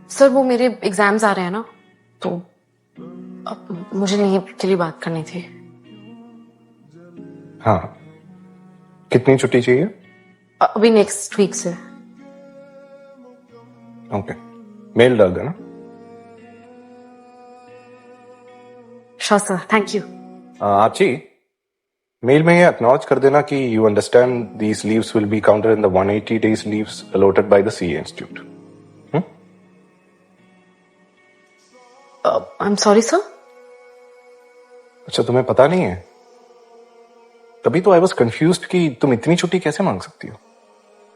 Sir वो मेरे exams आ रहे हैं ना, तो अब मुझे लीव के लिए बात करनी थी। हाँ, कितनी छुट्टी चाहिए? अभी नेक्स्ट वीक से। ओके, मेल डाल देना। Sure sir, thank you. आची, मेल में ये एक्नॉलेज कर देना कि you understand these leaves will be counted in the 180 days leaves allotted by the CA institute. I am sorry sir. अच्छा, तुम्हें पता नहीं है? तभी तो आई वॉज कंफ्यूज्ड कि तुम इतनी छुट्टी कैसे मांग सकती हो।